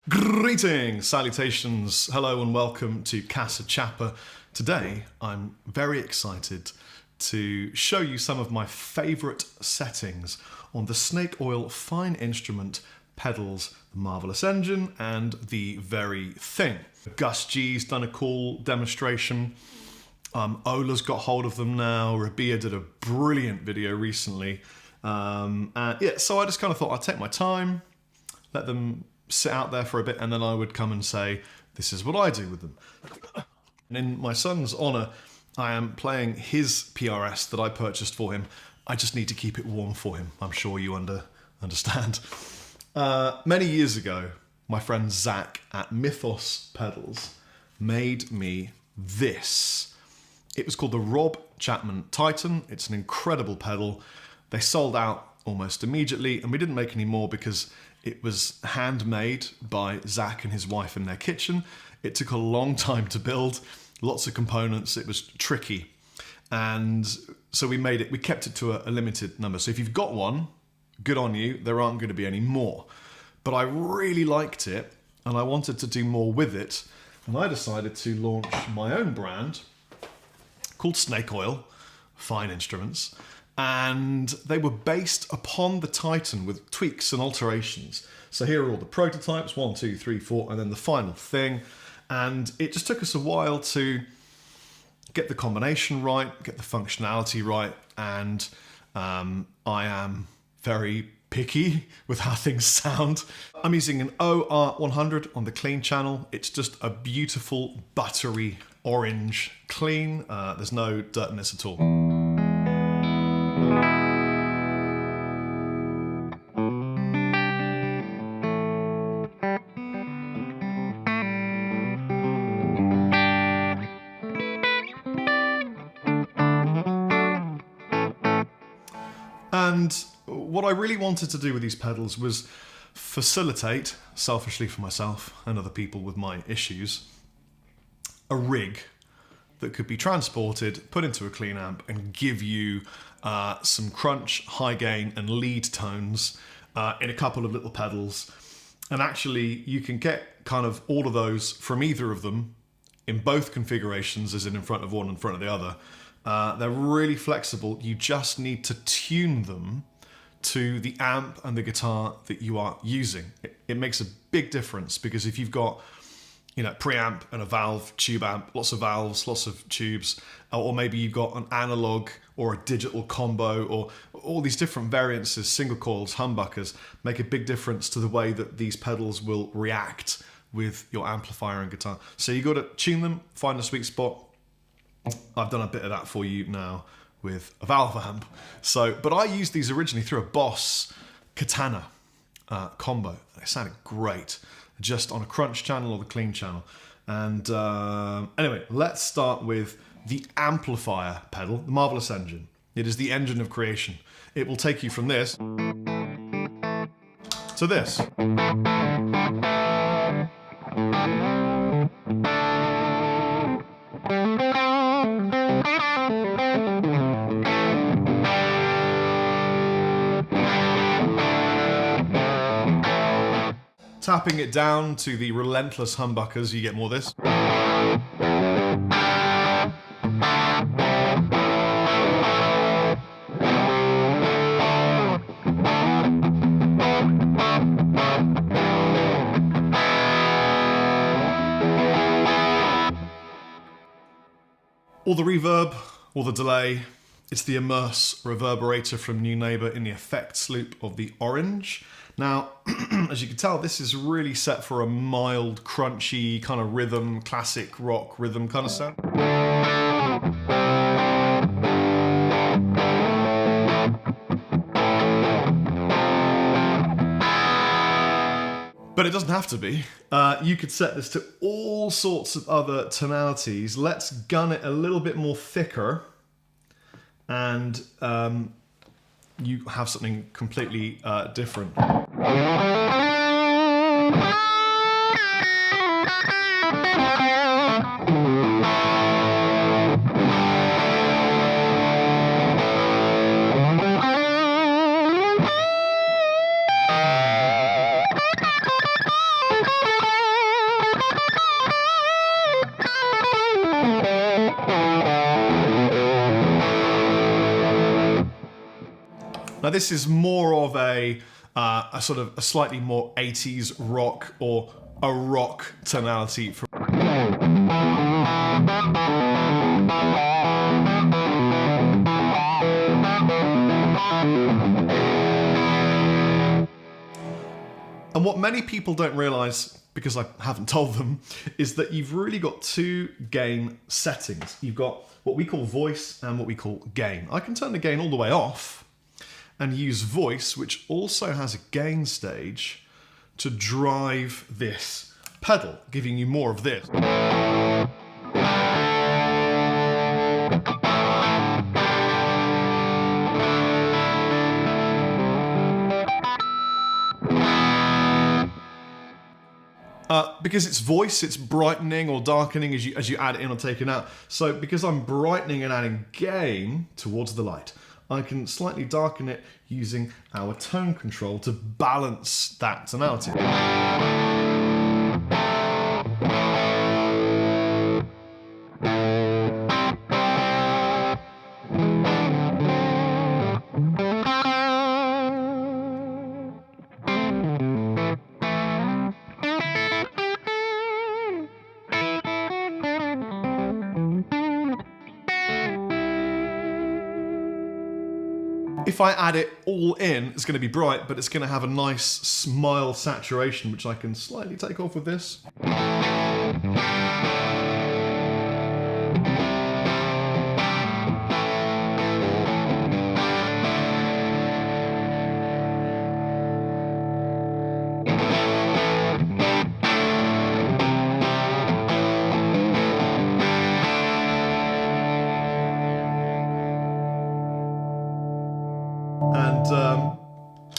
Greetings, salutations, hello and welcome to Casa Chapper. Today I'm very excited to show you some of my favourite settings on the snake oil fine instrument pedals, the Marvelous Engine and the Very Thing. Gus G's done a cool demonstration. Ola's got hold of them now. Rabia did a brilliant video recently. So I just kind of thought I'd take my time, let them sit out there for a bit, and then I would come and say, this is what I do with them. And in my son's honour, I am playing his PRS that I purchased for him. I just need to keep it warm for him. I'm sure you understand. Many years ago, my friend Zach at Mythos Pedals made me this. It was called the Rob Chapman Titan. It's an incredible pedal. They sold out almost immediately, and we didn't make any more because it was handmade by Zach and his wife in their kitchen. It took a long time to build, lots of components. It was tricky. And so we kept it to a limited number. So if you've got one, good on you. There aren't going to be any more. But I really liked it and I wanted to do more with it. And I decided to launch my own brand called Snake Oil Fine Instruments. And they were based upon the Titan with tweaks and alterations. So here are all the prototypes, 1, 2, 3, 4, and then the final thing. And it just took us a while to get the combination right, get the functionality right, and I am very picky with how things sound. I'm using an OR100 on the clean channel. It's just a beautiful buttery orange clean. There's no dirt in this at all. And what I really wanted to do with these pedals was facilitate, selfishly for myself and other people with my issues, a rig that could be transported, put into a clean amp, and give you some crunch, high gain, and lead tones in a couple of little pedals. And actually, you can get kind of all of those from either of them in both configurations, as in front of one and in front of the other. They're really flexible. You just need to tune them to the amp and the guitar that you are using. It makes a big difference because if you've got, preamp and a valve tube amp, lots of valves, lots of tubes, or maybe you've got an analog or a digital combo, or all these different variances, single coils, humbuckers, make a big difference to the way that these pedals will react with your amplifier and guitar. So you got to tune them, find a sweet spot. I've done a bit of that for you now with a valve amp. But I used these originally through a Boss Katana combo. They sounded great, just on a crunch channel or the clean channel. And anyway, let's start with the amplifier pedal, the Marvelous Engine. It is the engine of creation. It will take you from this to this. Tapping it down to the relentless humbuckers, you get more of this. All the reverb, all the delay. It's the Immerse reverberator from New Neighbor in the effects loop of the orange. Now, as you can tell, this is really set for a mild, crunchy kind of rhythm, classic rock rhythm kind of sound. But it doesn't have to be. You could set this to all sorts of other tonalities. Let's gun it a little bit more thicker, and you have something completely different. Now this is more of a sort of a slightly more 80s rock or a rock tonality. And what many people don't realise, because I haven't told them, is that you've really got two gain settings. You've got what we call voice and what we call gain. I can turn the gain all the way off and use voice, which also has a gain stage, to drive this pedal, giving you more of this. Because it's voice, it's brightening or darkening as you add it in or take it out. So because I'm brightening and adding gain towards the light, I can slightly darken it using our tone control to balance that tonality. If I add it all in, it's going to be bright, but it's going to have a nice mild saturation, which I can slightly take off with this.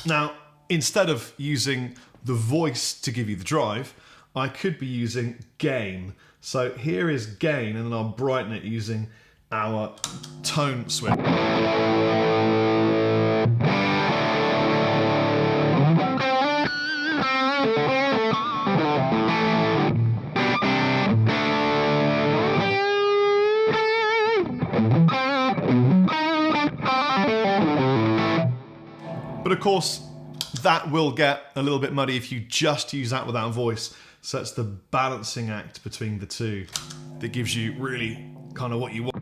Now, instead of using the voice to give you the drive, I could be using gain. So here is gain, and then I'll brighten it using our tone switch. But of course, that will get a little bit muddy if you just use that without voice. So it's the balancing act between the two that gives you really kind of what you want.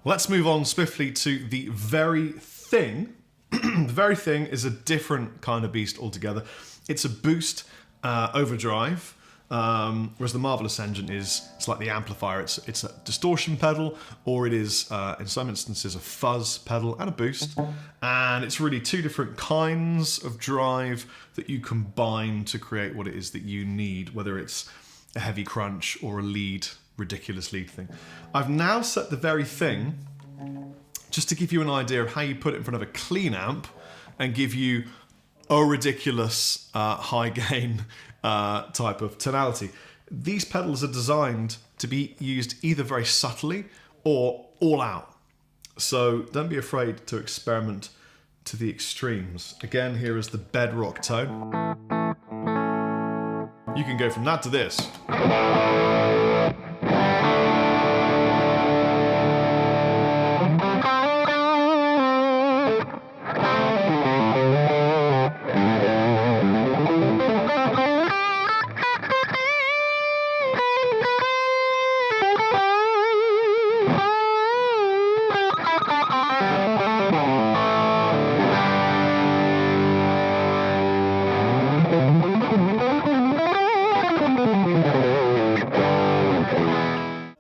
Let's move on swiftly to the very thing. The very thing is a different kind of beast altogether. It's a boost overdrive, whereas the Marvelous Engine it's like the amplifier. It's a distortion pedal, or it is, in some instances, a fuzz pedal and a boost. And it's really two different kinds of drive that you combine to create what it is that you need, whether it's a heavy crunch or a ridiculous lead thing. I've now set the very thing just to give you an idea of how you put it in front of a clean amp and give you a ridiculous high gain type of tonality. These pedals are designed to be used either very subtly or all out. So don't be afraid to experiment to the extremes. Again, here is the bedrock tone. You can go from that to this.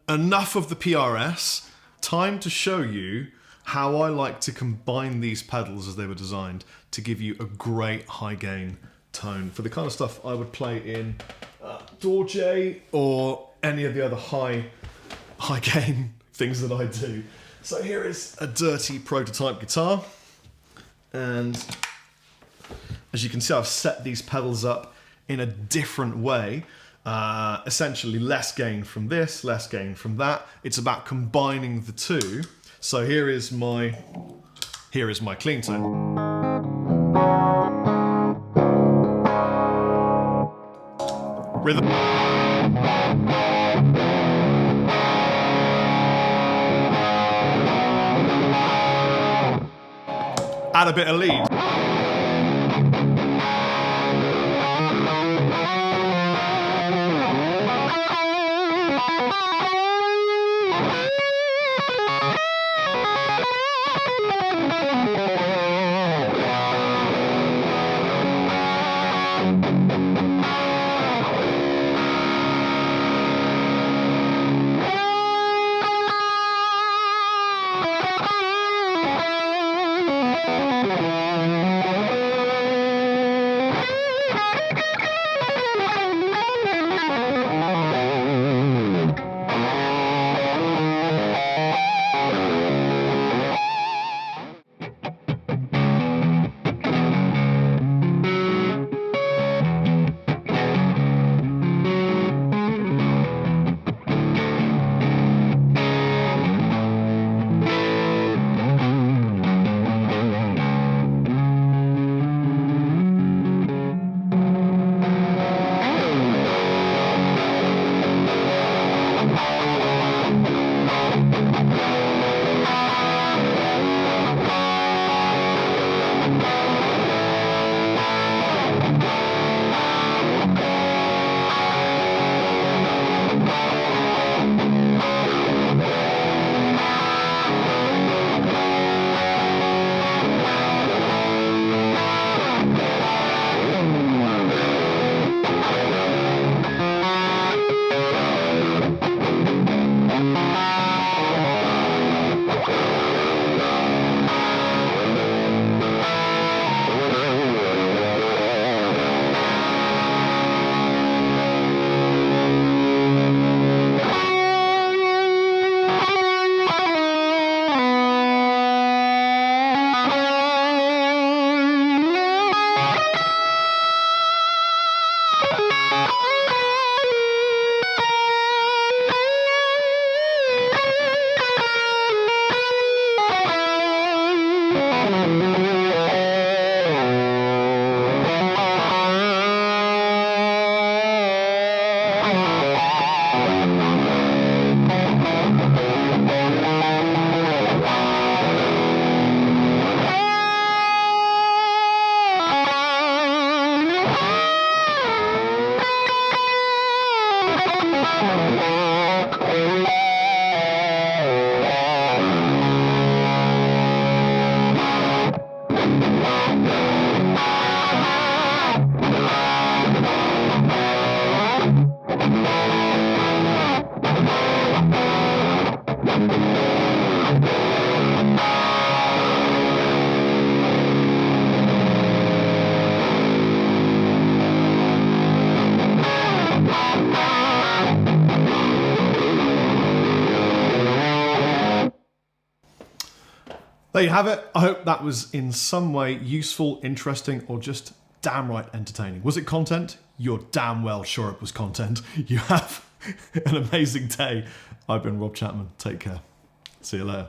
Enough of the PRS, time to show you how I like to combine these pedals as they were designed to give you a great high gain tone for the kind of stuff I would play in Dorje or any of the other high gain things that I do. So here is a dirty prototype guitar. And as you can see, I've set these pedals up in a different way. Essentially less gain from this, less gain from that. It's about combining the two. So here is my clean tone. Rhythm. Add a bit of lead. There you have it. I hope that was in some way useful, interesting, or just damn right entertaining. Was it content? You're damn well sure it was content. You have an amazing day. I've been Rob Chapman. Take care. See you later.